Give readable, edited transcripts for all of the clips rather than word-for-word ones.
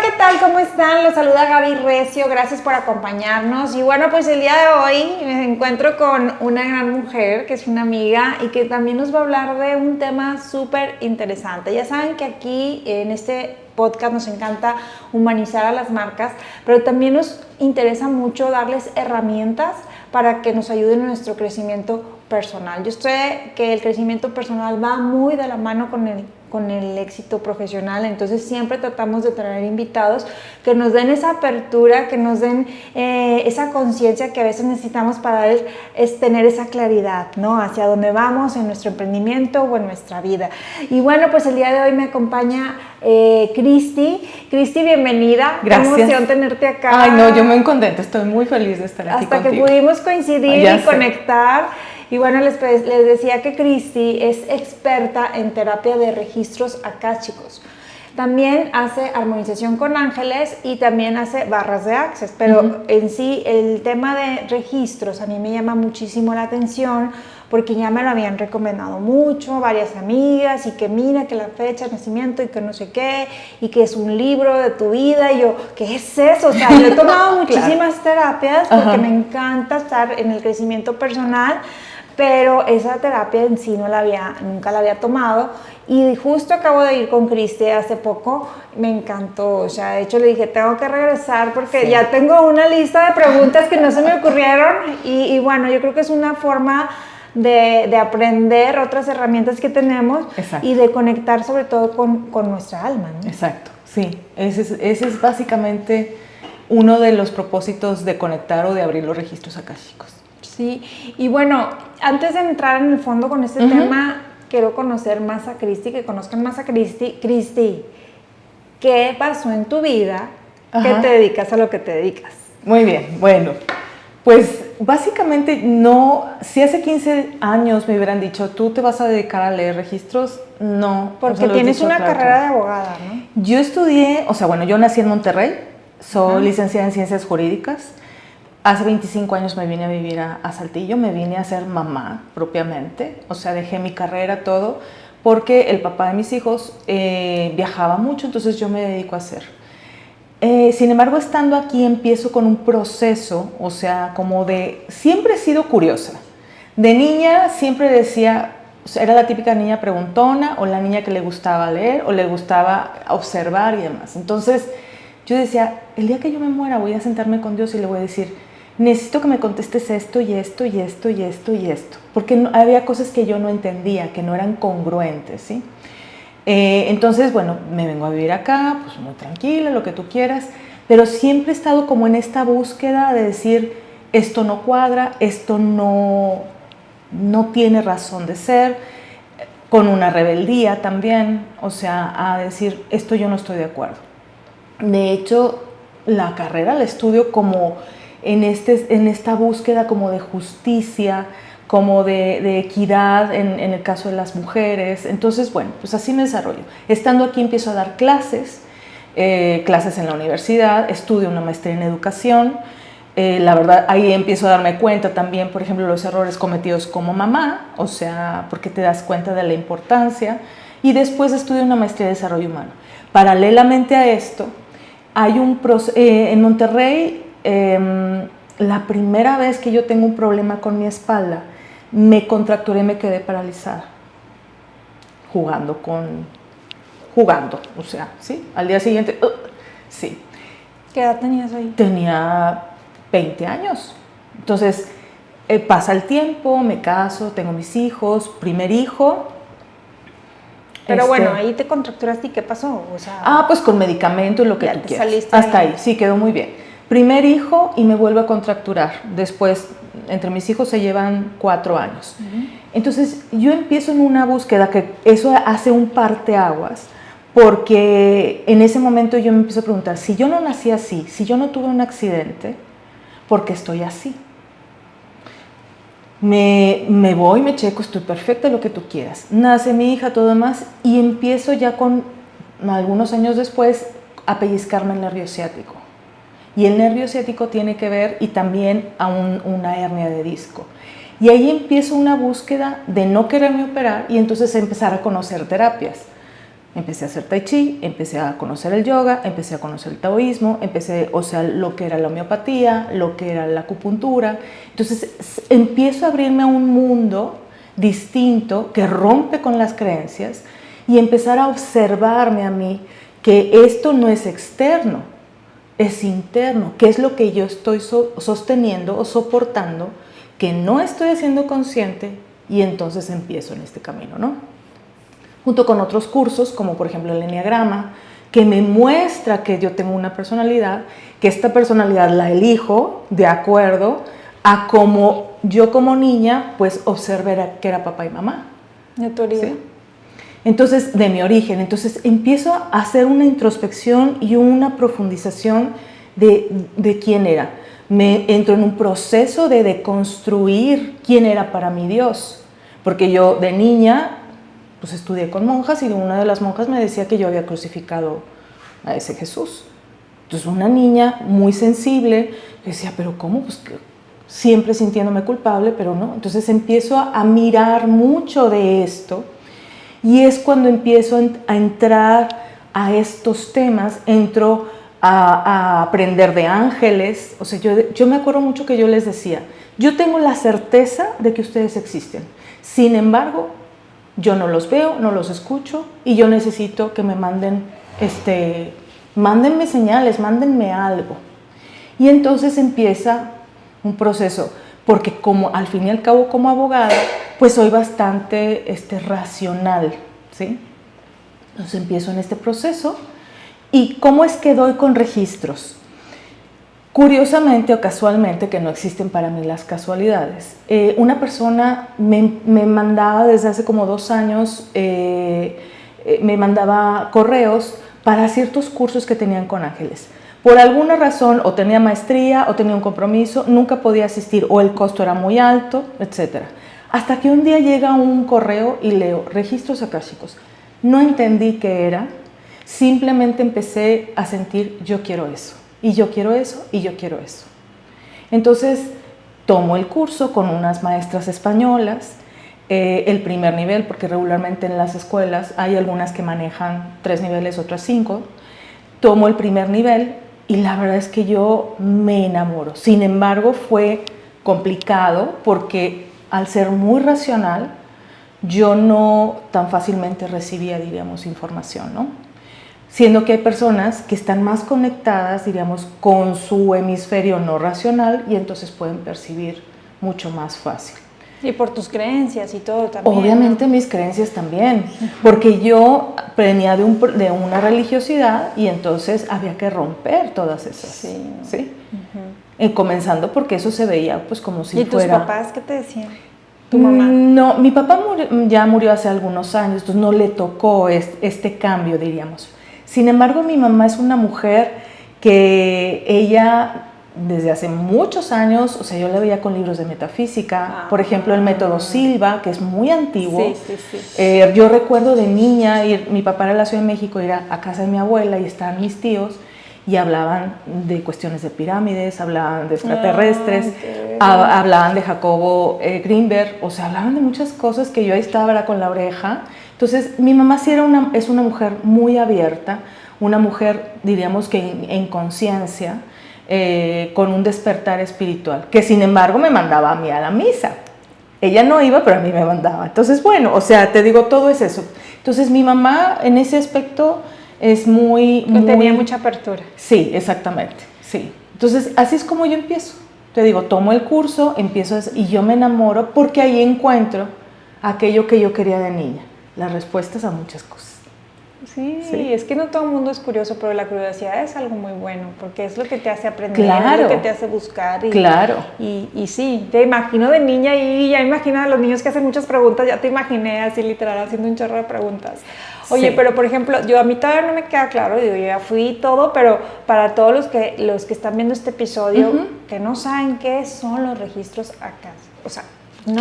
¿qué tal? ¿Cómo están? Los saluda Gaby Recio, gracias por acompañarnos. Y bueno, pues el día de hoy me encuentro con una gran mujer que es una amiga y que también nos va a hablar de un tema súper interesante. Ya saben que aquí en este podcast nos encanta humanizar a las marcas, pero también nos interesa mucho darles herramientas para que nos ayuden en nuestro crecimiento personal. Yo sé que el crecimiento personal va muy de la mano con el éxito profesional, entonces siempre tratamos de traer invitados que nos den esa apertura, que nos den esa conciencia que a veces necesitamos para tener esa claridad, ¿no? Hacia dónde vamos en nuestro emprendimiento o en nuestra vida. Y bueno, pues el día de hoy me acompaña Cristi. Cristi, bienvenida. Gracias. Qué emoción tenerte acá. Ay, no, yo muy contenta, estoy muy feliz de estar aquí contigo. Hasta que pudimos coincidir y conectar. Y bueno, les decía que Cristi es experta en terapia de registros akáshicos. También hace armonización con ángeles y también hace barras de access, pero en sí el tema de registros a mí me llama muchísimo la atención porque ya me lo habían recomendado mucho, varias amigas, y que mira que la fecha de nacimiento y que no sé qué, y que es un libro de tu vida, y yo, ¿qué es eso? O sea, yo he tomado muchísimas terapias porque me encanta estar en el crecimiento personal, pero esa terapia en sí nunca la había tomado, y justo acabo de ir con Cristi hace poco, me encantó, o sea, de hecho le dije, tengo que regresar porque ya tengo una lista de preguntas que no se me ocurrieron, y bueno, yo creo que es una forma de aprender otras herramientas que tenemos. Exacto. Y de conectar sobre todo con nuestra alma, ¿no? Exacto, sí, ese es básicamente uno de los propósitos de conectar o de abrir los registros akáshicos. Sí, y bueno, antes de entrar en el fondo con este tema, quiero conocer más a Cristi, que conozcan más a Cristi. Cristi, ¿qué pasó en tu vida? ¿Qué te dedicas a lo que te dedicas? Muy bien, bueno, pues básicamente no, si hace 15 años me hubieran dicho, tú te vas a dedicar a leer registros, no. Porque tienes una carrera de abogada, ¿no? Yo estudié, o sea, bueno, yo nací en Monterrey, soy licenciada en Ciencias Jurídicas. Hace 25 años me vine a vivir a Saltillo, me vine a ser mamá propiamente, o sea, dejé mi carrera, todo, porque el papá de mis hijos viajaba mucho, entonces yo me dedico a hacer. Sin embargo, estando aquí empiezo con un proceso, o sea, como de, siempre he sido curiosa. De niña siempre decía, era la típica niña preguntona, o la niña que le gustaba leer, o le gustaba observar y demás. Entonces, yo decía, el día que yo me muera voy a sentarme con Dios y le voy a decir, necesito que me contestes esto y esto y esto y esto y esto, porque había cosas que yo no entendía, que no eran congruentes, ¿sí? Entonces, bueno, me vengo a vivir acá, pues muy tranquila, lo que tú quieras, pero siempre he estado como en esta búsqueda de decir, esto no cuadra, esto no tiene razón de ser, con una rebeldía también, o sea, a decir, esto yo no estoy de acuerdo. De hecho, la carrera la estudio como en esta búsqueda como de justicia, como de equidad en el caso de las mujeres. Entonces, bueno, pues así me desarrollo. Estando aquí empiezo a dar clases en la universidad, estudio una maestría en educación. La verdad, ahí empiezo a darme cuenta también, por ejemplo, los errores cometidos como mamá, o sea, porque te das cuenta de la importancia. Y después estudio una maestría de desarrollo humano. Paralelamente a esto, hay un proceso, en Monterrey, la primera vez que yo tengo un problema con mi espalda, me contracturé y me quedé paralizada, jugando, o sea, ¿sí? Al día siguiente, sí. ¿Qué edad tenías ahí? Tenía 20 años. Entonces, pasa el tiempo, me caso, tengo mis hijos, primer hijo. Pero bueno, ahí te contracturaste y ¿qué pasó? O sea, pues con medicamento y lo que tú quieras. Saliste hasta ahí, sí, quedó muy bien. Primer hijo y me vuelvo a contracturar. Después, entre mis hijos se llevan 4 años. Entonces, yo empiezo en una búsqueda que eso hace un parteaguas, porque en ese momento yo me empiezo a preguntar, si yo no nací así, si yo no tuve un accidente, ¿por qué estoy así? Me voy, me checo, estoy perfecta, lo que tú quieras. Nace mi hija, todo demás, y empiezo ya con, algunos años después, a pellizcarme el nervio ciático. Y el nervio ciático tiene que ver, y también a una hernia de disco. Y ahí empiezo una búsqueda de no quererme operar y entonces empezar a conocer terapias. Empecé a hacer tai chi, empecé a conocer el yoga, empecé a conocer el taoísmo, o sea, lo que era la homeopatía, lo que era la acupuntura. Entonces empiezo a abrirme a un mundo distinto que rompe con las creencias y empezar a observarme a mí que esto no es externo, es interno, que es lo que yo estoy sosteniendo o soportando, que no estoy haciendo consciente, y entonces empiezo en este camino, ¿no? Junto con otros cursos, como por ejemplo el Enneagrama, que me muestra que yo tengo una personalidad, que esta personalidad la elijo de acuerdo a cómo yo como niña, pues observé que era papá y mamá. De tu origen. ¿Sí? Entonces, de mi origen. Entonces empiezo a hacer una introspección y una profundización de quién era. Me entro en un proceso de deconstruir quién era para mí Dios. Porque yo de niña pues estudié con monjas y una de las monjas me decía que yo había crucificado a ese Jesús. Entonces una niña muy sensible decía, pero ¿cómo? Pues que siempre sintiéndome culpable, pero no. Entonces empiezo a mirar mucho de esto y es cuando empiezo a entrar a estos temas, entro a aprender de ángeles. O sea, yo me acuerdo mucho que yo les decía, yo tengo la certeza de que ustedes existen. Sin embargo, yo no los veo, no los escucho y yo necesito que me mándenme señales, mándenme algo. Y entonces empieza un proceso, porque como al fin y al cabo como abogada, pues soy bastante racional, ¿sí? Entonces empiezo en este proceso. ¿Y cómo es que doy con registros? Curiosamente o casualmente, que no existen para mí las casualidades, una persona me mandaba desde hace como 2 años, me mandaba correos para ciertos cursos que tenían con ángeles. Por alguna razón, o tenía maestría, o tenía un compromiso, nunca podía asistir, o el costo era muy alto, etc. Hasta que un día llega un correo y leo, registros akáshicos. No entendí qué era, simplemente empecé a sentir, yo quiero eso. Y yo quiero eso, y yo quiero eso. Entonces, tomo el curso con unas maestras españolas, el primer nivel, porque regularmente en las escuelas hay algunas que manejan 3 niveles, otras 5. Tomo el primer nivel y la verdad es que yo me enamoro. Sin embargo, fue complicado porque al ser muy racional, yo no tan fácilmente recibía, diríamos, información, ¿no? Siendo que hay personas que están más conectadas, diríamos, con su hemisferio no racional y entonces pueden percibir mucho más fácil. Y por tus creencias y todo también. Obviamente, ¿no? Mis creencias también, porque yo venía de una religiosidad y entonces había que romper todas esas. Sí. ¿Sí? Comenzando porque eso se veía pues como si fuera... ¿Y tus papás qué te decían? ¿Tu mamá? No, mi papá ya murió hace algunos años, entonces no le tocó este cambio, diríamos. Sin embargo, mi mamá es una mujer que ella, desde hace muchos años, o sea, yo la veía con libros de metafísica, por ejemplo, el método Silva, que es muy antiguo. Sí. Yo recuerdo de niña, mi papá era de la Ciudad de México, ir a casa de mi abuela y estaban mis tíos, y hablaban de cuestiones de pirámides, hablaban de extraterrestres, hablaban de Jacobo Greenberg, o sea, hablaban de muchas cosas que yo ahí estaba con la oreja. Entonces, mi mamá sí es una mujer muy abierta, una mujer, diríamos que en conciencia, con un despertar espiritual, que sin embargo me mandaba a mí a la misa. Ella no iba, pero a mí me mandaba. Entonces, bueno, o sea, te digo, todo es eso. Entonces, mi mamá en ese aspecto es tenía mucha apertura. Sí, exactamente, sí. Entonces, así es como yo empiezo. Te digo, tomo el curso, y yo me enamoro porque ahí encuentro aquello que yo quería de niña, las respuestas a muchas cosas. Sí, es que no todo el mundo es curioso, pero la curiosidad es algo muy bueno, porque es lo que te hace aprender, claro, es lo que te hace buscar. Claro. Y sí, te imagino de niña y ya imagino a los niños que hacen muchas preguntas, ya te imaginé así literal haciendo un chorro de preguntas. Oye, sí. Pero por ejemplo, a mí todavía no me queda claro, digo, yo ya fui y todo, pero para todos los que están viendo este episodio, que no saben qué son los registros acá, o sea, no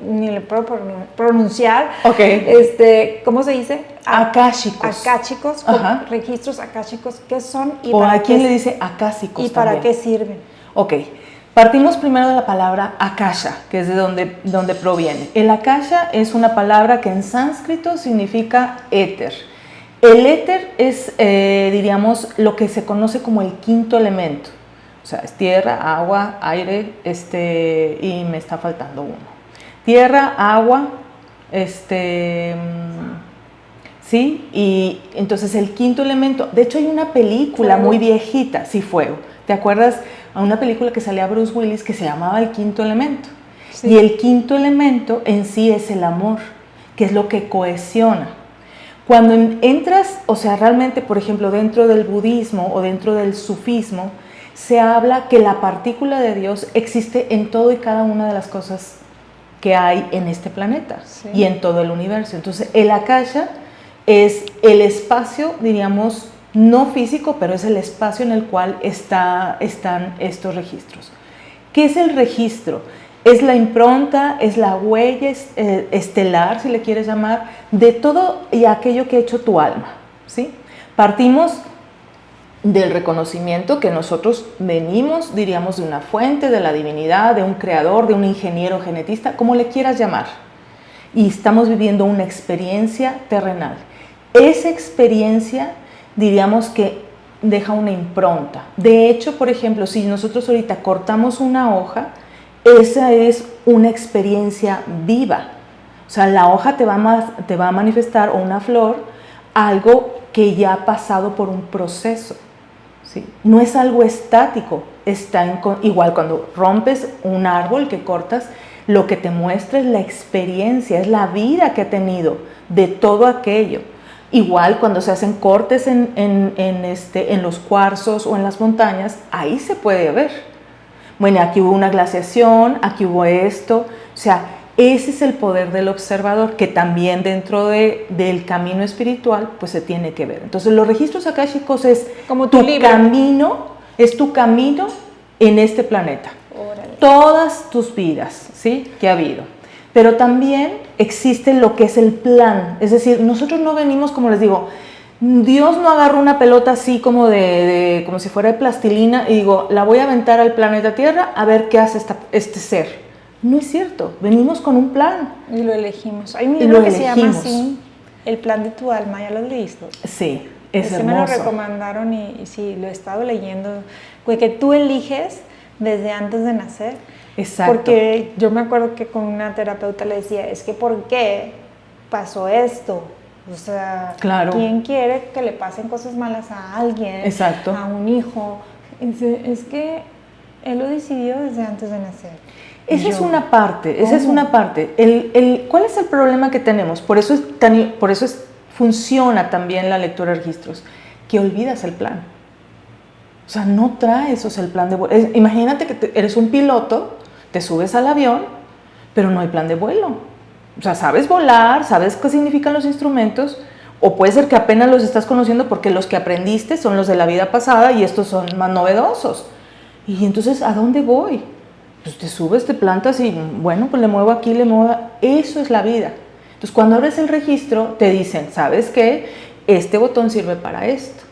ni le puedo pronunciar. Okay. ¿Cómo se dice? Akáshicos. Akáshicos, registros akáshicos, ¿qué son? Y ¿o a quién le dice acásicos? ¿Y para qué sirven? Ok. Partimos primero de la palabra akasha, que es de donde proviene. El akasha es una palabra que en sánscrito significa éter. El éter es, diríamos, lo que se conoce como el quinto elemento. O sea, es tierra, agua, aire, y me está faltando uno. Tierra, agua, sí, y entonces el quinto elemento, de hecho hay una película muy viejita, sí, fuego. ¿Te acuerdas? A una película que salía Bruce Willis que se llamaba El Quinto Elemento. Sí. Y el quinto elemento en sí es el amor, que es lo que cohesiona. Cuando entras, o sea, realmente, por ejemplo, dentro del budismo o dentro del sufismo, se habla que la partícula de Dios existe en todo y cada una de las cosas que hay en este planeta, sí, y en todo el universo. Entonces, el akasha es el espacio, diríamos, no físico, pero es el espacio en el cual están estos registros. ¿Qué es el registro? Es la impronta, es la huella estelar, si le quieres llamar, de todo y aquello que ha hecho tu alma, ¿sí? Partimos del reconocimiento que nosotros venimos, diríamos, de una fuente, de la divinidad, de un creador, de un ingeniero genetista, como le quieras llamar. Y estamos viviendo una experiencia terrenal. Esa experiencia, diríamos que deja una impronta. De hecho, por ejemplo, si nosotros ahorita cortamos una hoja, esa es una experiencia viva. O sea, la hoja te va a manifestar, o una flor, algo que ya ha pasado por un proceso. ¿Sí? No es algo estático, igual cuando rompes un árbol que cortas, lo que te muestra es la experiencia, es la vida que ha tenido de todo aquello. Igual cuando se hacen cortes en los cuarzos o en las montañas, ahí se puede ver. Bueno, aquí hubo una glaciación, aquí hubo esto, o sea, ese es el poder del observador, que también dentro del camino espiritual, pues se tiene que ver. Entonces, los registros akáshicos es como tu camino, es tu camino en este planeta. Órale. Todas tus vidas, ¿sí? Que ha habido. Pero también existe lo que es el plan. Es decir, nosotros no venimos, como les digo, Dios no agarra una pelota así como como si fuera de plastilina y digo, la voy a aventar al planeta Tierra a ver qué hace este ser. No es cierto, venimos con un plan. Y lo elegimos. Hay un libro que se llama así, El plan de tu alma, ¿ya lo leíste? Sí, es hermoso. Me lo recomendaron y sí, lo he estado leyendo. Que tú eliges desde antes de nacer. Exacto. Porque yo me acuerdo que con una terapeuta le decía, es que ¿por qué pasó esto? O sea, claro. ¿Quién quiere que le pasen cosas malas a alguien? Exacto. A un hijo. Es que él lo decidió desde antes de nacer. Esa es una parte. ¿Cuál es el problema que tenemos? Por eso funciona también la lectura de registros, que olvidas el plan. O sea, no traes el plan de vuelo. Imagínate que eres un piloto, te subes al avión, pero no hay plan de vuelo. O sea, sabes volar, sabes qué significan los instrumentos, o puede ser que apenas los estás conociendo porque los que aprendiste son los de la vida pasada y estos son más novedosos. Y entonces, ¿a dónde voy? Pues te subes, te plantas y bueno, pues le muevo aquí, le muevo. Eso es la vida. Entonces, cuando abres el registro, te dicen, ¿sabes qué? Este botón sirve para esto.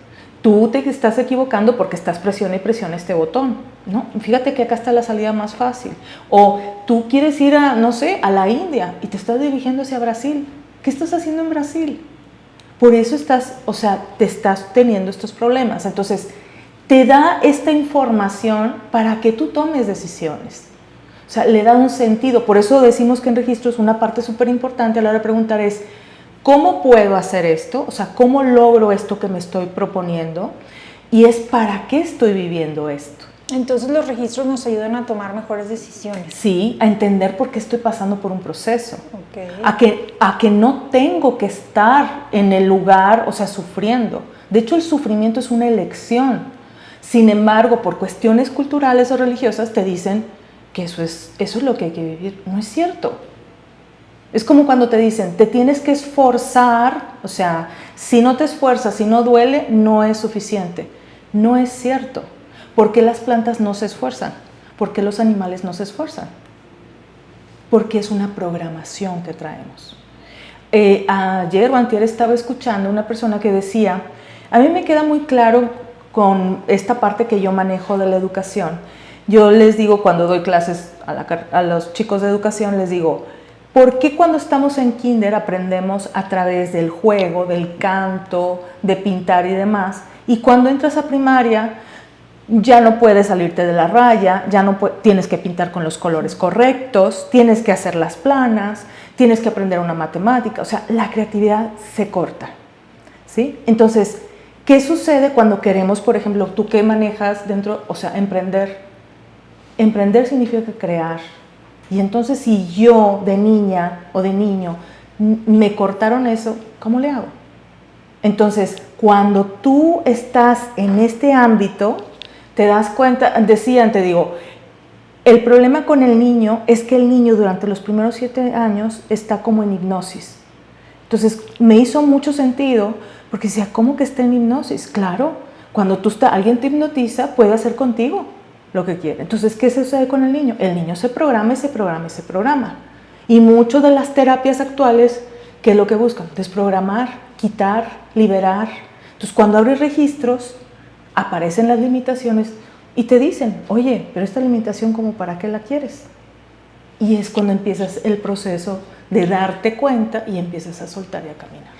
Tú te estás equivocando porque estás presiona y presiona este botón, ¿no? Fíjate que acá está la salida más fácil. O tú quieres ir a, no sé, a la India y te estás dirigiendo hacia Brasil. ¿Qué estás haciendo en Brasil? Por eso te estás teniendo estos problemas. Entonces, te da esta información para que tú tomes decisiones. O sea, le da un sentido. Por eso decimos que en registros una parte súper importante a la hora de preguntar es, ¿cómo puedo hacer esto? O sea, ¿cómo logro esto que me estoy proponiendo? Y es ¿para qué estoy viviendo esto? Entonces los registros nos ayudan a tomar mejores decisiones. Sí, a entender por qué estoy pasando por un proceso. Okay. A que no tengo que estar en el lugar, o sea, sufriendo. De hecho, el sufrimiento es una elección. Sin embargo, por cuestiones culturales o religiosas te dicen que eso es lo que hay que vivir. No es cierto. Es como cuando te dicen, te tienes que esforzar, o sea, si no te esfuerzas, si no duele, no es suficiente. No es cierto. ¿Por qué las plantas no se esfuerzan? ¿Por qué los animales no se esfuerzan? Porque es una programación que traemos. Ayer o antier estaba escuchando una persona que decía, a mí me queda muy claro con esta parte que yo manejo de la educación. Yo les digo cuando doy clases a los chicos de educación, les digo, ¿Por qué cuando estamos en kinder aprendemos a través del juego, del canto, de pintar y demás? Y cuando entras a primaria ya no puedes salirte de la raya, ya no tienes que pintar con los colores correctos, tienes que hacer las planas, tienes que aprender una matemática, o sea, la creatividad se corta, ¿sí? Entonces, ¿qué sucede cuando queremos, por ejemplo, tú qué manejas dentro, o sea, emprender? Emprender significa crear. Y entonces si yo de niña o de niño me cortaron eso, ¿cómo le hago? Entonces, cuando tú estás en este ámbito, te das cuenta, te digo, el problema con el niño es que el niño durante los primeros 7 años está como en hipnosis. Entonces, me hizo mucho sentido, porque decía, ¿cómo que está en hipnosis? Claro, cuando alguien te hipnotiza, puede hacer contigo lo que quiere. Entonces, ¿qué sucede con el niño? El niño se programa y se programa y se programa. Y muchas de las terapias actuales, ¿qué es lo que buscan? Desprogramar, quitar, liberar. Entonces, cuando abres registros, aparecen las limitaciones y te dicen, oye, pero esta limitación, ¿cómo para qué la quieres? Y es cuando empiezas el proceso de darte cuenta y empiezas a soltar y a caminar.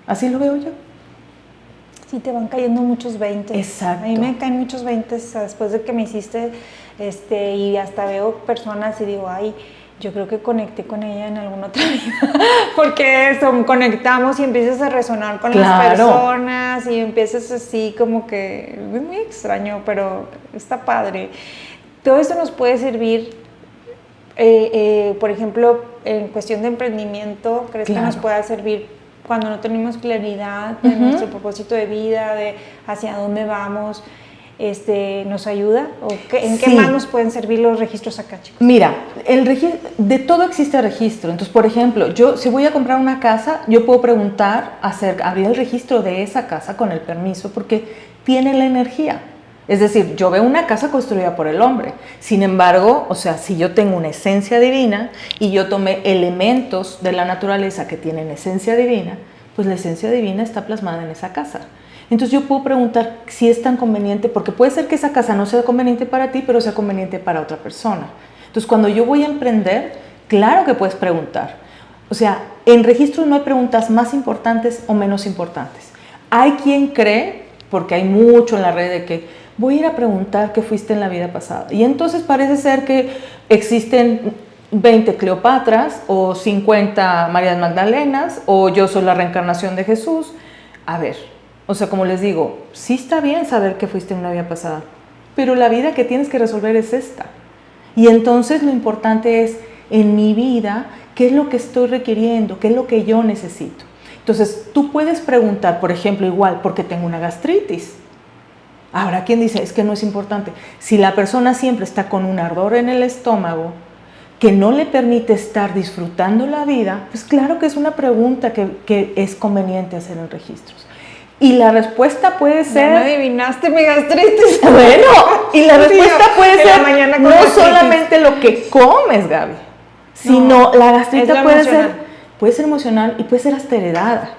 Así lo veo yo. Sí, te van cayendo muchos 20. Exacto. A mí me caen muchos 20 después de que me hiciste, y hasta veo personas y digo, ay, yo creo que conecté con ella en alguna otra vida, porque eso, conectamos y empiezas a resonar con las personas y empiezas así como que, es muy extraño, pero está padre. Todo esto nos puede servir, por ejemplo, en cuestión de emprendimiento, ¿crees que nos pueda servir cuando no tenemos claridad de nuestro propósito de vida, de hacia dónde vamos? ¿Nos ayuda? ¿O en qué más nos pueden servir los registros acá, chicos? Mira, de todo existe registro. Entonces, por ejemplo, yo si voy a comprar una casa, yo puedo preguntar, abrir el registro de esa casa con el permiso, porque tiene la energía. Es decir, yo veo una casa construida por el hombre. Sin embargo, o sea, si yo tengo una esencia divina y yo tomé elementos de la naturaleza que tienen esencia divina, pues la esencia divina está plasmada en esa casa. Entonces yo puedo preguntar si es tan conveniente, porque puede ser que esa casa no sea conveniente para ti, pero sea conveniente para otra persona. Entonces cuando yo voy a emprender, claro que puedes preguntar. O sea, en registros no hay preguntas más importantes o menos importantes. Hay quien cree, porque hay mucho en la red de que voy a ir a preguntar qué fuiste en la vida pasada. Y entonces parece ser que existen 20 Cleopatras o 50 Marías Magdalenas o yo soy la reencarnación de Jesús. A ver, o sea, como les digo, sí está bien saber que fuiste en una vida pasada, pero la vida que tienes que resolver es esta. Y entonces lo importante es, en mi vida, ¿qué es lo que estoy requiriendo? ¿Qué es lo que yo necesito? Entonces, tú puedes preguntar, por ejemplo, igual, ¿por qué tengo una gastritis? Ahora, ¿quién dice? Es que no es importante. Si la persona siempre está con un ardor en el estómago, que no le permite estar disfrutando la vida, pues claro que es una pregunta que es conveniente hacer en registros. Y la respuesta puede ser... No me adivinaste mi gastritis. Bueno, y la respuesta puede ser no solamente lo que comes, Gaby, sino la gastritis puede ser emocional y puede ser hasta heredada.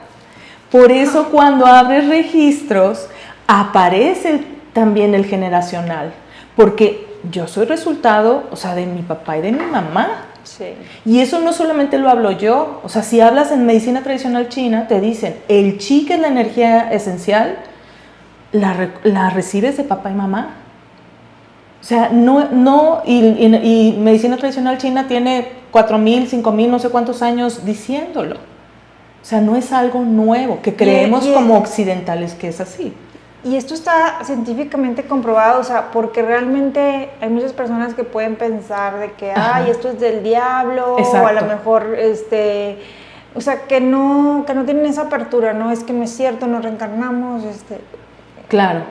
Por eso cuando abres registros aparece también el generacional, porque yo soy resultado, o sea, de mi papá y de mi mamá. Sí. Y eso no solamente lo hablo yo, o sea, si hablas en medicina tradicional china, te dicen, el chi, que es la energía esencial, la recibes de papá y mamá. O sea, y medicina tradicional china tiene 4,000, 5,000, no sé cuántos años diciéndolo. O sea, no es algo nuevo, que creemos como occidentales que es así. Y esto está científicamente comprobado, o sea, porque realmente hay muchas personas que pueden pensar de que, ay, esto es del diablo, exacto, o a lo mejor, o sea, que no tienen esa apertura, ¿no? Es que no es cierto, nos reencarnamos, Claro.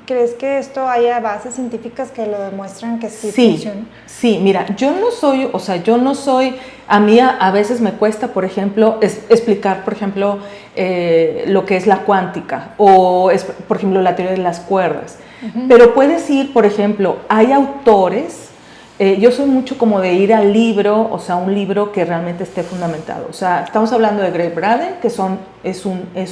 ¿Crees que esto haya bases científicas que lo demuestran que sí funciona? Sí, mira, yo no soy, a mí a veces me cuesta, por ejemplo, explicar, por ejemplo, lo que es la cuántica o, por ejemplo, la teoría de las cuerdas. Pero puedes ir, por ejemplo, hay autores yo soy mucho como de ir al libro, o sea, un libro que realmente esté fundamentado. O sea, estamos hablando de Gray Braden, que es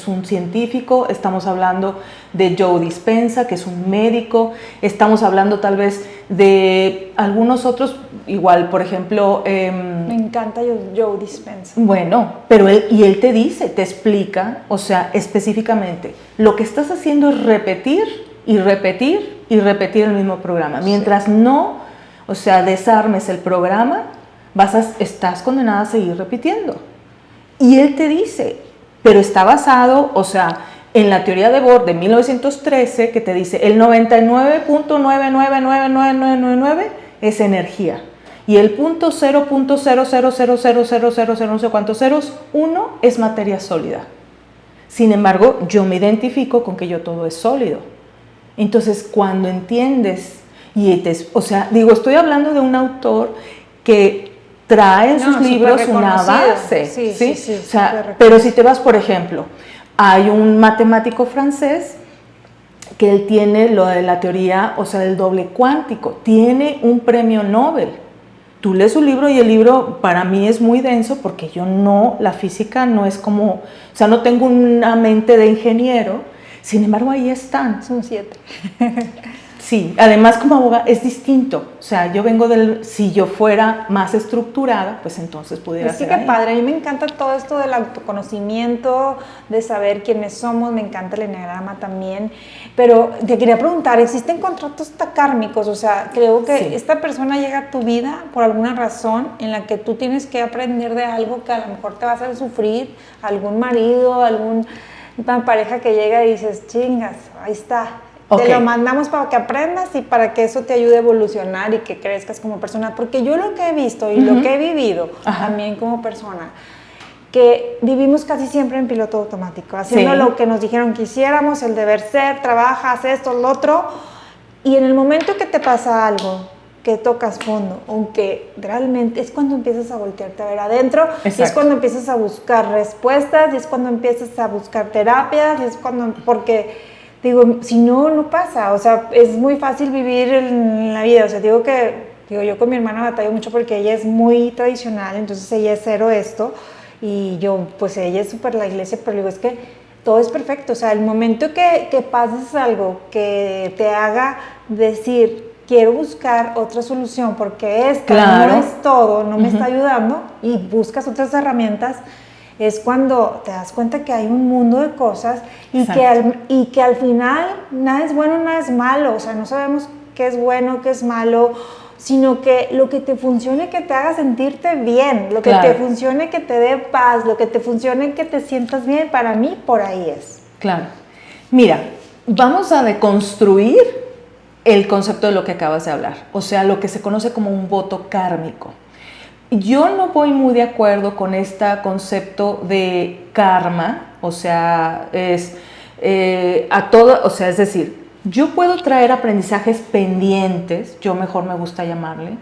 un científico, estamos hablando de Joe Dispenza, que es un médico, estamos hablando tal vez de algunos otros, igual, por ejemplo... Me encanta Joe Dispenza. Bueno, pero él te dice, te explica, o sea, específicamente, lo que estás haciendo es repetir y repetir y repetir el mismo programa. Mientras no... O sea, desarmes el programa, estás condenada a seguir repitiendo. Y él te dice, pero está basado, o sea, en la teoría de Bohr de 1913, que te dice el 99.9999999 es energía. Y el .0.0000000 no sé cuántos ceros, 1 es materia sólida. Sin embargo, yo me identifico con que yo todo es sólido. Entonces, cuando entiendes... o sea, digo, estoy hablando de un autor que trae en sus libros una base, ¿sí? O sea, pero si te vas, por ejemplo, hay un matemático francés que él tiene lo de la teoría, o sea, del doble cuántico, tiene un premio Nobel. Tú lees su libro y el libro para mí es muy denso porque la física no es como, o sea, no tengo una mente de ingeniero, sin embargo ahí están. Son 7. Sí, además como abogada es distinto, o sea, yo vengo si yo fuera más estructurada, pues entonces pudiera ser qué padre, a mí me encanta todo esto del autoconocimiento, de saber quiénes somos, me encanta el eneagrama también, pero te quería preguntar, ¿existen contratos kármicos? O sea, creo que esta persona llega a tu vida por alguna razón en la que tú tienes que aprender de algo que a lo mejor te va a hacer sufrir, algún marido, alguna pareja que llega y dices, chingas, ahí está. Okay. Te lo mandamos para que aprendas y para que eso te ayude a evolucionar y que crezcas como persona. Porque yo lo que he visto y lo que he vivido también como persona, que vivimos casi siempre en piloto automático, haciendo lo que nos dijeron que hiciéramos, el deber ser, trabajas esto, lo otro, y en el momento que te pasa algo, que tocas fondo, aunque realmente es cuando empiezas a voltearte a ver adentro, y es cuando empiezas a buscar respuestas, y es cuando empiezas a buscar terapias, y es cuando, porque... Digo, si no, no pasa, o sea, es muy fácil vivir en la vida, o sea, yo con mi hermana batallo mucho porque ella es muy tradicional, entonces ella es cero esto, y yo, pues ella es súper la iglesia, pero digo, es que todo es perfecto, o sea, el momento que pases algo que te haga decir, quiero buscar otra solución, porque esta no es todo, no me está ayudando, y buscas otras herramientas, es cuando te das cuenta que hay un mundo de cosas y que al final nada es bueno, nada es malo, o sea, no sabemos qué es bueno, qué es malo, sino que lo que te funcione, que te haga sentirte bien, lo que te funcione, que te dé paz, lo que te funcione, que te sientas bien, para mí por ahí es. Claro. Mira, vamos a deconstruir el concepto de lo que acabas de hablar, o sea, lo que se conoce como un voto kármico. Yo no voy muy de acuerdo con este concepto de karma, o sea, es decir, yo puedo traer aprendizajes pendientes, yo mejor me gusta llamarle,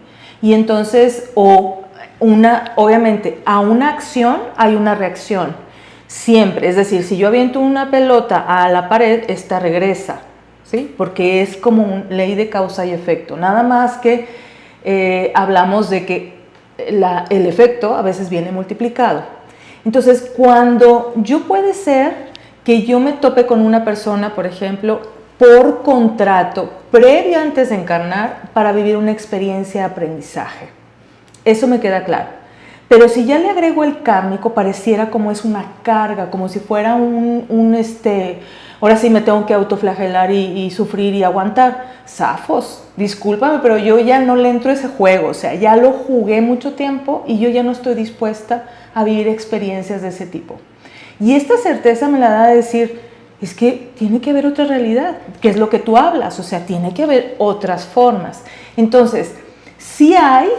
y entonces, obviamente, a una acción hay una reacción, siempre, es decir, si yo aviento una pelota a la pared, esta regresa, ¿sí? Porque es como una ley de causa y efecto, nada más que hablamos de que el efecto a veces viene multiplicado. Entonces, cuando puede ser que yo me tope con una persona, por ejemplo, por contrato, previo antes de encarnar, para vivir una experiencia de aprendizaje. Eso me queda claro. Pero si ya le agrego el kármico, pareciera como es una carga, como si fuera ahora sí me tengo que autoflagelar y sufrir y aguantar. Zafos, discúlpame, pero yo ya no le entro a ese juego, o sea, ya lo jugué mucho tiempo y yo ya no estoy dispuesta a vivir experiencias de ese tipo. Y esta certeza me la da de decir, es que tiene que haber otra realidad, que es lo que tú hablas, o sea, tiene que haber otras formas. Entonces, sí hay,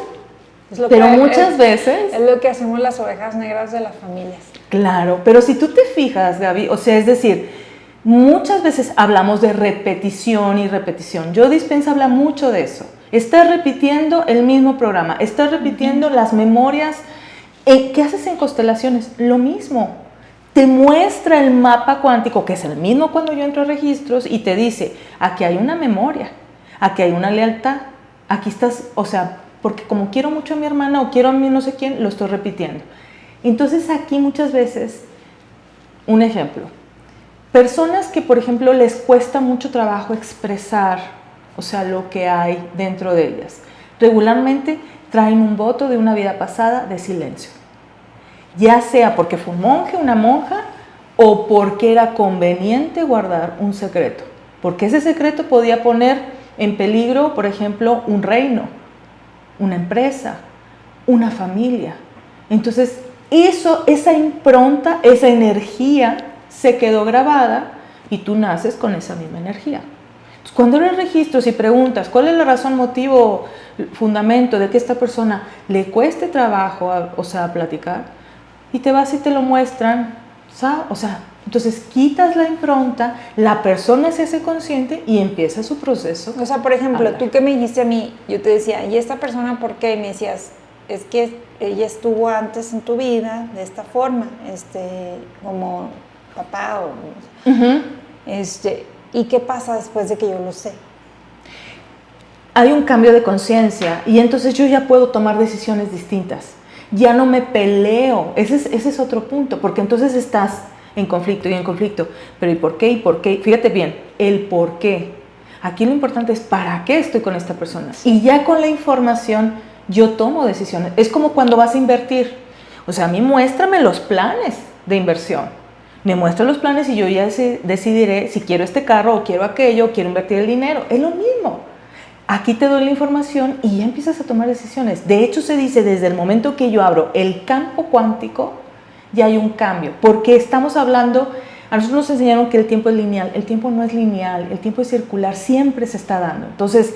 pero muchas veces... Es lo que hacemos las ovejas negras de las familias. Claro, pero si tú te fijas, Gaby, o sea, es decir... Muchas veces hablamos de repetición y repetición. Joe Dispenza habla mucho de eso. Estás repitiendo el mismo programa, estás repitiendo las memorias. ¿Qué haces en constelaciones? Lo mismo. Te muestra el mapa cuántico, que es el mismo cuando yo entro a registros, y te dice, aquí hay una memoria, aquí hay una lealtad, aquí estás, o sea, porque como quiero mucho a mi hermana o quiero a mí no sé quién, lo estoy repitiendo. Entonces aquí muchas veces, un ejemplo, personas que por ejemplo les cuesta mucho trabajo expresar, o sea, lo que hay dentro de ellas, regularmente traen un voto de una vida pasada de silencio, ya sea porque fue un monje, una monja, o porque era conveniente guardar un secreto, porque ese secreto podía poner en peligro, por ejemplo, un reino, una empresa, una familia. Entonces, esa impronta, esa energía se quedó grabada y tú naces con esa misma energía. Entonces, cuando eres registros y preguntas cuál es la razón, motivo, fundamento de que esta persona le cueste trabajo, platicar, y te vas y te lo muestran, o sea, entonces quitas la impronta, la persona se hace consciente y empieza su proceso. O sea, por ejemplo, tú que me dijiste a mí, yo te decía, ¿y esta persona por qué? Y me decías, es que ella estuvo antes en tu vida de esta forma, como papá o... ¿Y qué pasa después de que yo lo sé? Hay un cambio de conciencia y entonces yo ya puedo tomar decisiones distintas. Ya no me peleo, ese es otro punto, porque entonces estás en conflicto y en conflicto. Pero ¿y por qué? ¿Y por qué? Fíjate bien, el por qué. Aquí lo importante es ¿para qué estoy con esta persona? Y ya con la información yo tomo decisiones. Es como cuando vas a invertir. O sea, a mí muéstrame los planes de inversión. Me muestra los planes y yo ya decidiré si quiero este carro o quiero aquello, o quiero invertir el dinero. Es lo mismo. Aquí te doy la información y ya empiezas a tomar decisiones. De hecho, se dice desde el momento que yo abro el campo cuántico, ya hay un cambio. Porque estamos hablando, a nosotros nos enseñaron que el tiempo es lineal. El tiempo no es lineal, el tiempo es circular, siempre se está dando. Entonces,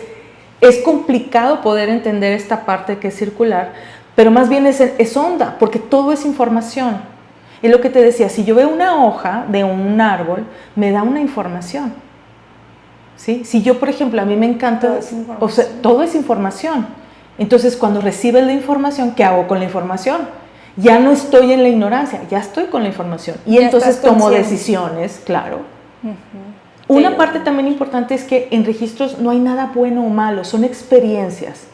es complicado poder entender esta parte que es circular, pero más bien es onda, porque todo es información. Es lo que te decía, si yo veo una hoja de un árbol, me da una información. ¿Sí? Si yo, por ejemplo, a mí me encanta, todo es información. Entonces, cuando recibes la información, ¿qué hago con la información? Ya no estoy en la ignorancia, ya estoy con la información. Y ya entonces tomo decisiones, claro. Una parte también importante es que en registros no hay nada bueno o malo, son experiencias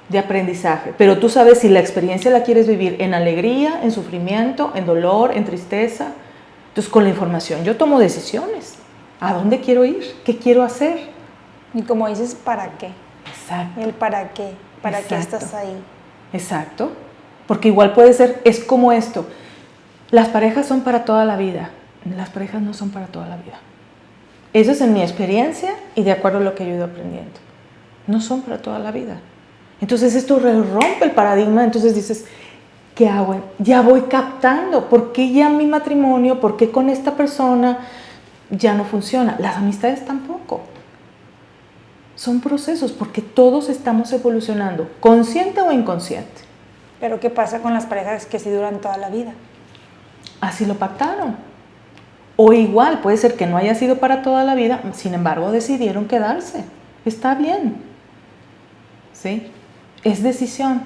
de aprendizaje. Pero tú sabes si la experiencia la quieres vivir en alegría, en sufrimiento, en dolor, en tristeza. Entonces, con la información yo tomo decisiones. ¿A dónde quiero ir? ¿Qué quiero hacer? Y como dices, ¿para qué? Exacto. El para qué. ¿Para qué estás ahí? Exacto. Porque igual puede ser, es como esto. Las parejas son para toda la vida. Las parejas no son para toda la vida. Eso es en mi experiencia y de acuerdo a lo que yo he ido aprendiendo. No son para toda la vida. Entonces esto rompe el paradigma. Entonces dices, ¿qué hago? Ya voy captando. ¿Por qué ya mi matrimonio? ¿Por qué con esta persona ya no funciona? Las amistades tampoco. Son procesos porque todos estamos evolucionando, consciente o inconsciente. Pero ¿qué pasa con las parejas que sí duran toda la vida? Así lo pactaron. O igual, puede ser que no haya sido para toda la vida, sin embargo decidieron quedarse. Está bien. ¿Sí? Es decisión.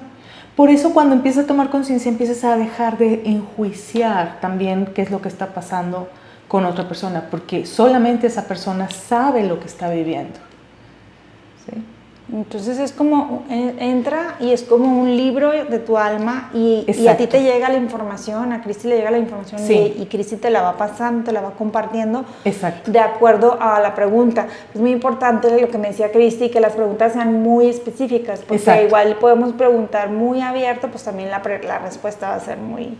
Por eso cuando empiezas a tomar conciencia, empiezas a dejar de enjuiciar también qué es lo que está pasando con otra persona, porque solamente esa persona sabe lo que está viviendo. ¿Sí? Entonces es como, entra y es como un libro de tu alma y a ti te llega la información, a Cristi le llega la información y Cristi te la va pasando, te la va compartiendo. Exacto. De acuerdo a la pregunta. Es muy importante lo que me decía Cristi, que las preguntas sean muy específicas, porque igual podemos preguntar muy abierto, pues también la respuesta va a ser muy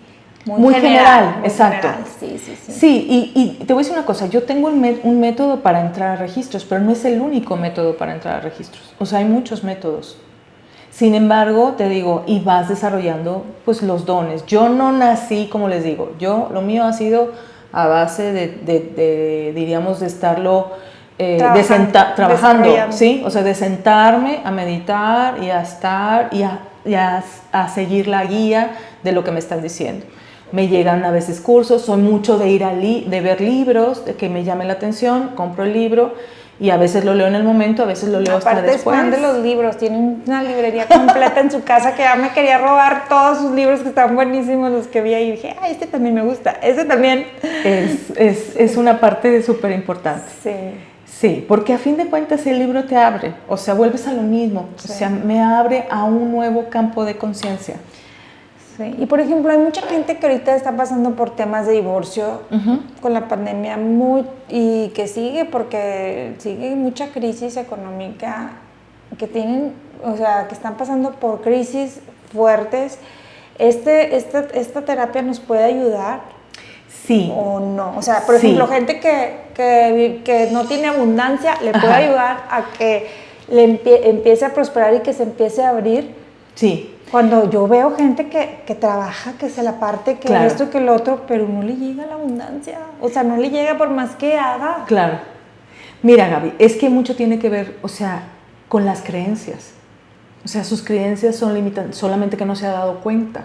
general. Muy exacto. General. Sí. Sí, y te voy a decir una cosa, yo tengo un método para entrar a registros, pero no es el único método para entrar a registros. O sea, hay muchos métodos. Sin embargo, te digo, y vas desarrollando pues los dones. Yo no nací, como les digo, lo mío ha sido a base diríamos, de estarlo trabajando, ¿sí? O sea, de sentarme a meditar y a estar y a seguir la guía de lo que me están diciendo. Me llegan a veces cursos, soy mucho de ver libros, de que me llame la atención, compro el libro y a veces lo leo en el momento, a veces lo leo hasta después. Aparte es fan de los libros, tiene una librería completa en su casa que ya me quería robar todos sus libros que están buenísimos, los que vi ahí y dije, este también me gusta, ese también. Es una parte súper importante. Sí. Sí, porque a fin de cuentas el libro te abre, o sea, vuelves a lo mismo, Sí. o sea, me abre a un nuevo campo de conciencia. Sí. Y por ejemplo, hay mucha gente que ahorita está pasando por temas de divorcio con la pandemia y que sigue porque sigue mucha crisis económica, que tienen, o sea, que están pasando por crisis fuertes. Esta terapia nos puede ayudar. Sí. ¿O no? O sea, por ejemplo, gente que no tiene abundancia, le puede ayudar a que empiece a prosperar y que se empiece a abrir. Sí. Cuando yo veo gente que trabaja, que se la parte, que claro. esto, que lo otro, pero no le llega la abundancia. O sea, no le llega por más que haga. Claro. Mira, Gaby, es que mucho tiene que ver, o sea, con las creencias. O sea, sus creencias son limitantes, solamente que no se ha dado cuenta.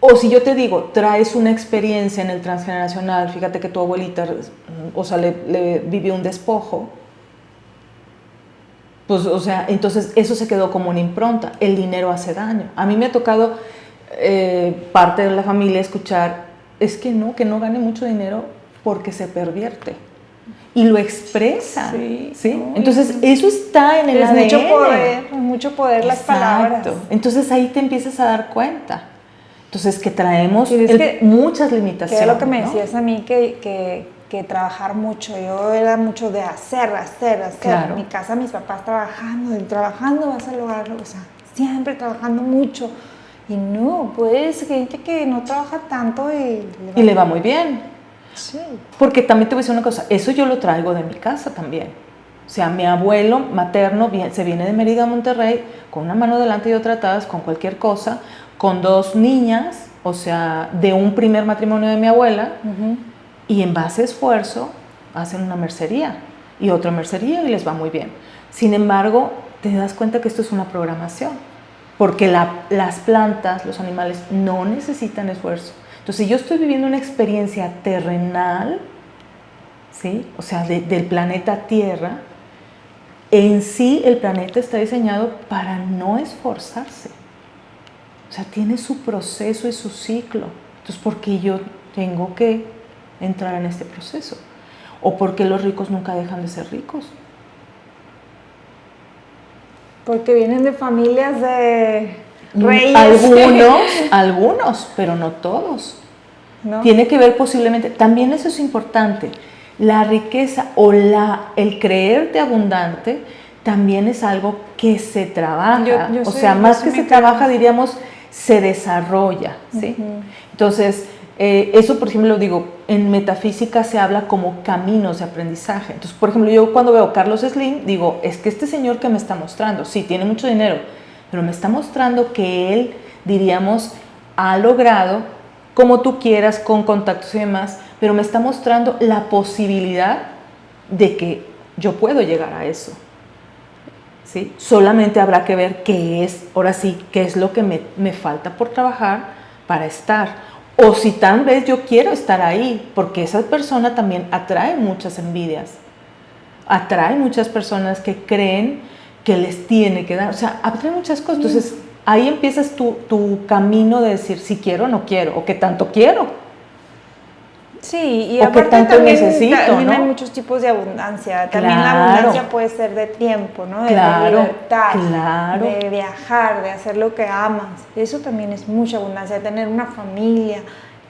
O si yo te digo, traes una experiencia en el transgeneracional, fíjate que tu abuelita, o sea, le vivió un despojo, pues, o sea, entonces eso se quedó como una impronta. El dinero hace daño. A mí me ha tocado parte de la familia escuchar, es que no gane mucho dinero porque se pervierte. Y lo expresa. Sí. ¿No? Entonces, eso está en el ADN. Mucho poder las palabras. Entonces, ahí te empiezas a dar cuenta. Entonces, que traemos muchas limitaciones. Que es lo que me decías a mí, que trabajar mucho. Yo era mucho de hacer. Claro. En mi casa, mis papás trabajando vas a lograrlo. O sea, siempre trabajando mucho. Y no, pues, gente que no trabaja tanto y le va muy bien. Sí. Porque también te voy a decir una cosa, eso yo lo traigo de mi casa también. O sea, mi abuelo materno se viene de Mérida a Monterrey con una mano delante y otra atrás, con cualquier cosa, con 2 niñas, o sea, de un primer matrimonio de mi abuela, y en base a esfuerzo hacen una mercería y otra mercería y les va muy bien. Sin embargo, te das cuenta que esto es una programación, porque las plantas, los animales no necesitan esfuerzo. Entonces, si yo estoy viviendo una experiencia terrenal, ¿sí? O sea, del planeta Tierra, en sí el planeta está diseñado para no esforzarse. O sea, tiene su proceso y su ciclo. Entonces, ¿por qué yo tengo que entrar en este proceso? ¿O por qué los ricos nunca dejan de ser ricos? Porque vienen de familias de reyes. Algunos, pero no todos. ¿No? Tiene que ver posiblemente, también eso es importante, la riqueza o el creerte abundante también es algo que se trabaja. O sea, más que se trabaja, diríamos, se desarrolla, ¿sí? Entonces, eso, por ejemplo, digo, en metafísica se habla como caminos de aprendizaje. Entonces, por ejemplo, yo cuando veo a Carlos Slim, digo, es que este señor que me está mostrando, sí, tiene mucho dinero, pero me está mostrando que él, diríamos, ha logrado, como tú quieras, con contactos y demás, pero me está mostrando la posibilidad de que yo puedo llegar a eso. ¿Sí? Solamente habrá que ver qué es, ahora sí, qué es lo que me falta por trabajar para estar. O si tal vez yo quiero estar ahí, porque esa persona también atrae muchas envidias, atrae muchas personas que creen que les tiene que dar, o sea, atrae muchas cosas. Entonces, ahí empiezas tu camino de decir si quiero o no quiero, o qué tanto quiero. Sí, y o aparte tanto también ¿no? Hay ¿no? muchos tipos de abundancia. También la abundancia puede ser de tiempo, ¿no? De libertad, de viajar, de hacer lo que amas. Eso también es mucha abundancia, de tener una familia.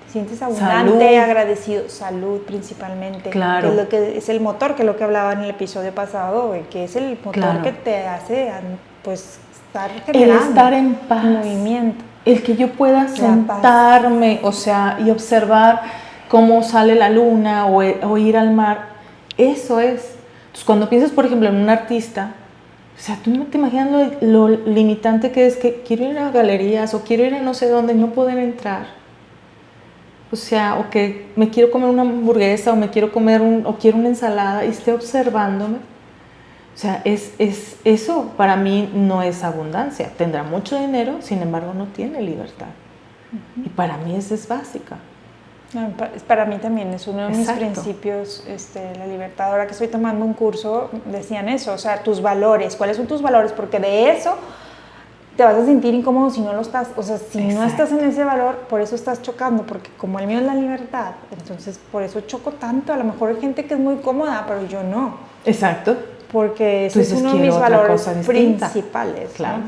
Te sientes abundante, agradecido. Salud principalmente. Claro. Que es lo que es el motor, que es lo que hablaba en el episodio pasado, que es el motor que te hace, pues, estar generando. El estar en paz. Movimiento. El que yo pueda sentarme, o sea, y observar cómo sale la luna o ir al mar, eso es. Entonces, cuando piensas, por ejemplo, en un artista, o sea, tú no te imaginas lo limitante que es que quiero ir a galerías o quiero ir a no sé dónde y no poder entrar. O sea, o que me quiero comer una hamburguesa o me quiero comer o quiero una ensalada y esté observándome. O sea, eso para mí no es abundancia. Tendrá mucho dinero, sin embargo, no tiene libertad. Y para mí esa es básica. Para mí también es uno de mis principios, la libertad. Ahora que estoy tomando un curso, decían eso, o sea, tus valores, ¿cuáles son tus valores? Porque de eso te vas a sentir incómodo si no lo estás, o sea, si no estás en ese valor, por eso estás chocando, porque como el mío es la libertad, entonces por eso choco tanto. A lo mejor hay gente que es muy cómoda, pero yo no. Exacto. Porque ese es uno de mis valores principales. Claro. ¿No?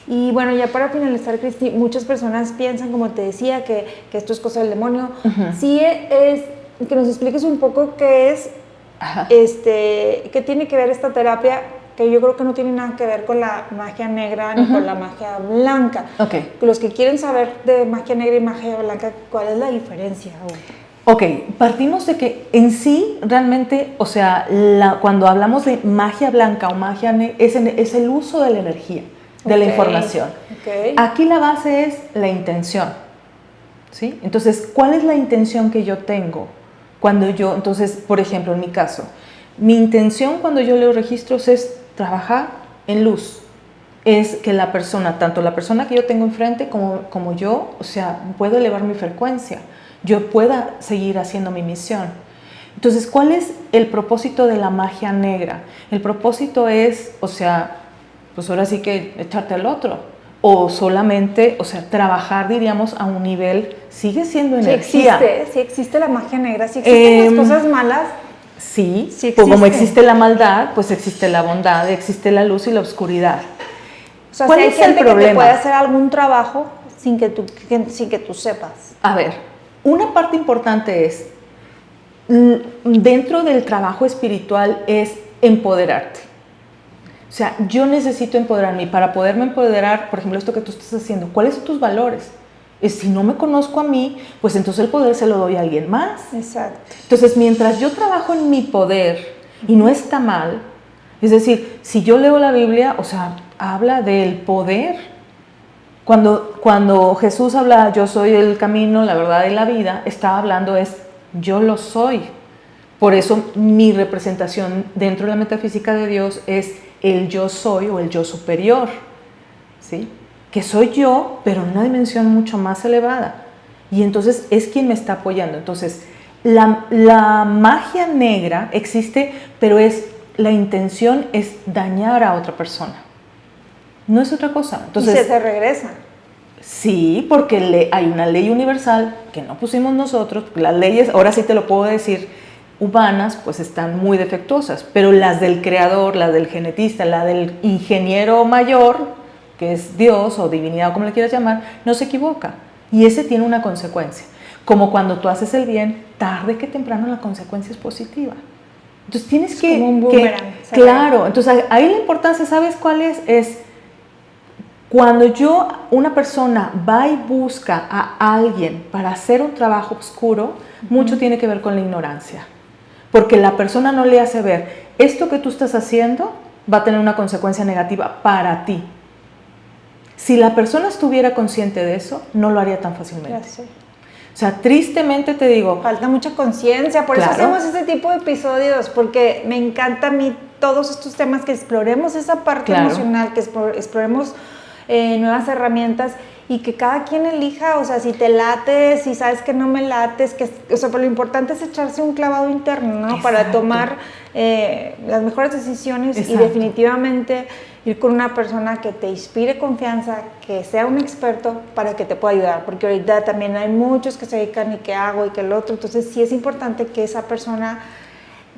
Y bueno, ya para finalizar, Cristi, muchas personas piensan, como te decía, que esto es cosa del demonio. Sí es, que nos expliques un poco qué es, qué tiene que ver esta terapia, que yo creo que no tiene nada que ver con la magia negra ni con la magia blanca. Los que quieren saber de magia negra y magia blanca, ¿cuál es la diferencia? Ok, partimos de que en sí realmente, o sea, cuando hablamos de magia blanca o magia negra, es el uso de la energía, de la información. Aquí la base es la intención, ¿sí? Entonces, ¿cuál es la intención que yo tengo? Entonces, por ejemplo, en mi caso, mi intención cuando yo leo registros es trabajar en luz. Es que la persona, tanto la persona que yo tengo enfrente como yo, o sea, puedo elevar mi frecuencia. Yo pueda seguir haciendo mi misión. Entonces, ¿cuál es el propósito de la magia negra? El propósito es, o sea, pues ahora sí que echarte al otro. O solamente, o sea, trabajar, diríamos, a un nivel, sigue siendo energía. Sí existe la magia negra, sí existen las cosas malas. Sí, como existe la maldad, pues existe la bondad, existe la luz y la oscuridad. O sea, ¿cuál es el problema? Que te puede hacer algún trabajo sin que tú sepas. A ver, una parte importante es, dentro del trabajo espiritual es empoderarte. O sea, yo necesito empoderarme y para poderme empoderar, por ejemplo, esto que tú estás haciendo, ¿cuáles son tus valores? Si no me conozco a mí, pues entonces el poder se lo doy a alguien más. Exacto. Entonces, mientras yo trabajo en mi poder, y no está mal, es decir, si yo leo la Biblia, o sea, habla del poder. Cuando Jesús habla, yo soy el camino, la verdad y la vida, está hablando yo lo soy. Por eso mi representación dentro de la metafísica de Dios es el yo soy o el yo superior, ¿sí? Que soy yo, pero en una dimensión mucho más elevada. Y entonces es quien me está apoyando. Entonces, la magia negra existe, pero la intención es dañar a otra persona. No es otra cosa. Entonces, y se te regresa. Sí, porque hay una ley universal que no pusimos nosotros. Las leyes, ahora sí te lo puedo decir, humanas, pues están muy defectuosas. Pero las del creador, las del genetista, la del ingeniero mayor, que es Dios o divinidad o como le quieras llamar, no se equivoca. Y ese tiene una consecuencia. Como cuando tú haces el bien, tarde que temprano la consecuencia es positiva. Entonces tienes como un boomerang. Claro, entonces ahí la importancia, ¿sabes cuál es? Es cuando una persona va y busca a alguien para hacer un trabajo oscuro, mucho tiene que ver con la ignorancia. Porque la persona no le hace ver, esto que tú estás haciendo va a tener una consecuencia negativa para ti. Si la persona estuviera consciente de eso, no lo haría tan fácilmente. O sea, tristemente te digo... Falta mucha conciencia, por eso hacemos este tipo de episodios, porque me encanta a mí todos estos temas, que exploremos esa parte emocional, que exploremos nuevas herramientas y que cada quien elija, o sea, si te lates, si sabes que no me lates, o sea, pero lo importante es echarse un clavado interno, ¿no? Exacto. Para tomar las mejores decisiones. Exacto. Y definitivamente ir con una persona que te inspire confianza, que sea un experto para que te pueda ayudar, porque ahorita también hay muchos que se dedican y que hago y que el otro, entonces sí es importante que esa persona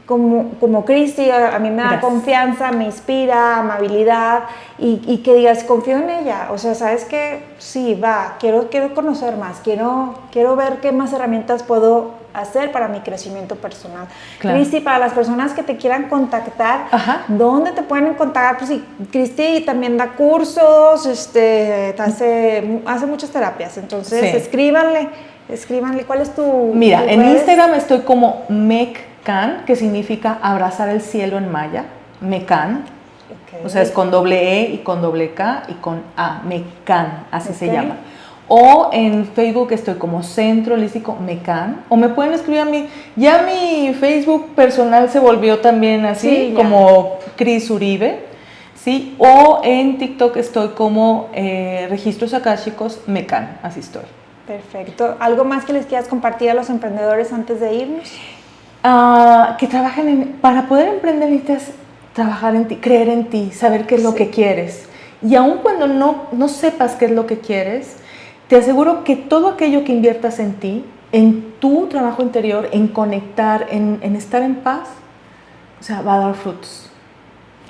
como Cristi, a mí me da confianza, me inspira, amabilidad y que digas, confío en ella, o sea, sabes que sí, quiero conocer más, quiero ver qué más herramientas puedo hacer para mi crecimiento personal. Claro. Cristi, para las personas que te quieran contactar, ¿dónde te pueden contactar? Pues sí, Cristi también da cursos, hace muchas terapias, entonces escríbanle, ¿cuál es tu... Mira, en Instagram estoy como Meccan, que significa abrazar el cielo en maya, Meccan, o sea, es con doble E y con doble K y con A, Meccan, así se llama. O en Facebook estoy como Centro Holístico Meccan, o me pueden escribir a mí, ya mi Facebook personal se volvió también así, como Cris Uribe, ¿sí? O en TikTok estoy como Registros Akáshicos Meccan, así estoy. Perfecto. ¿Algo más que les quieras compartir a los emprendedores antes de irnos? Que trabajen para poder emprender necesitas trabajar en ti, creer en ti, saber qué es lo que quieres. Y aun cuando no sepas qué es lo que quieres, te aseguro que todo aquello que inviertas en ti, en tu trabajo interior, en conectar, en estar en paz, o sea, va a dar frutos.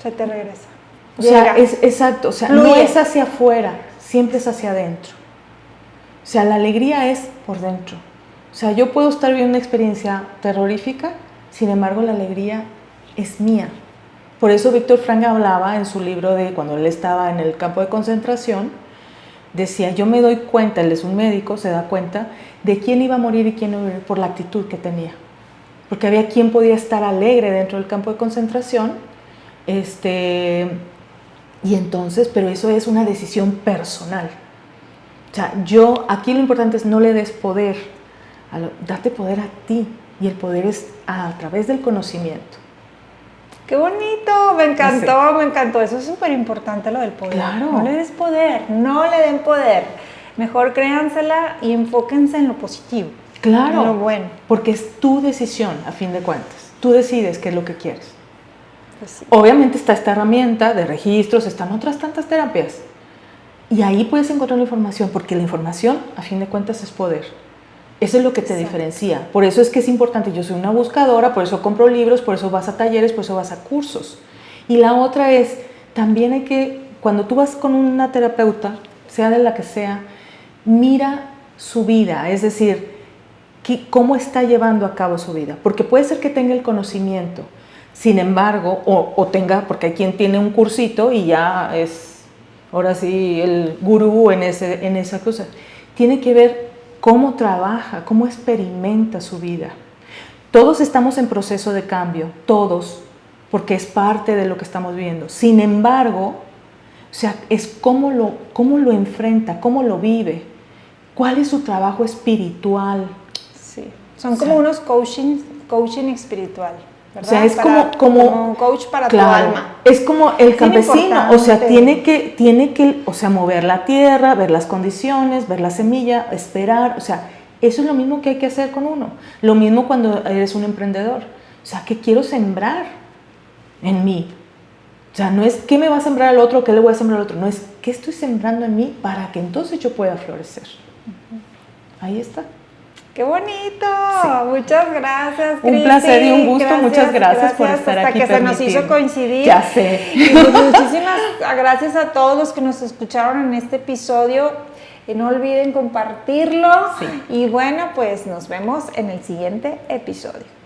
Se te regresa. O sea, exacto, o sea, Fluye. no es hacia afuera, siempre es hacia adentro. O sea, la alegría es por dentro. O sea, yo puedo estar viviendo una experiencia terrorífica, sin embargo, la alegría es mía. Por eso Víctor Frank hablaba en su libro de cuando él estaba en el campo de concentración, decía, yo me doy cuenta, él es un médico, se da cuenta de quién iba a morir y quién no iba a morir por la actitud que tenía. Porque había quien podía estar alegre dentro del campo de concentración, y entonces, pero eso es una decisión personal. O sea, aquí lo importante es no le des poder, date poder a ti, y el poder es a través del conocimiento. ¡Qué bonito! Me encantó, me encantó. Eso es súper importante, lo del poder. Claro. No le des poder, no le den poder. Mejor créansela y enfóquense en lo positivo. Claro, en lo bueno. Porque es tu decisión, a fin de cuentas. Tú decides qué es lo que quieres. Pues sí. Obviamente está esta herramienta de registros, están otras tantas terapias. Y ahí puedes encontrar la información, porque la información, a fin de cuentas, es poder. Eso es lo que te diferencia. Por eso es que es importante. Yo soy una buscadora, por eso compro libros, por eso vas a talleres, por eso vas a cursos. Y la otra es, también hay que, cuando tú vas con una terapeuta, sea de la que sea, mira su vida, es decir, cómo está llevando a cabo su vida. Porque puede ser que tenga el conocimiento, sin embargo, o tenga, porque hay quien tiene un cursito y ya es, ahora sí, el gurú en esa cosa. Tiene que ver cómo trabaja, cómo experimenta su vida. Todos estamos en proceso de cambio, todos, porque es parte de lo que estamos viendo. Sin embargo, o sea, es cómo lo enfrenta, cómo lo vive, cuál es su trabajo espiritual. Sí, son como unos coaching espiritual, ¿verdad? O sea, es como un coach para claro, tu alma. Es como el campesino, importante. o sea, tiene que, o sea, mover la tierra, ver las condiciones, ver la semilla, esperar, o sea, eso es lo mismo que hay que hacer con uno. Lo mismo cuando eres un emprendedor. O sea, ¿qué quiero sembrar en mí? O sea, no es qué me va a sembrar el otro, qué le voy a sembrar al otro, no es qué estoy sembrando en mí para que entonces yo pueda florecer. Ahí está. ¡Qué bonito! Sí. Muchas gracias, Cristi. Un placer y un gusto. Muchas gracias por estar aquí. Hasta que se nos hizo coincidir. Ya sé. Y pues muchísimas gracias a todos los que nos escucharon en este episodio. No olviden compartirlo. Sí. Y bueno, pues nos vemos en el siguiente episodio.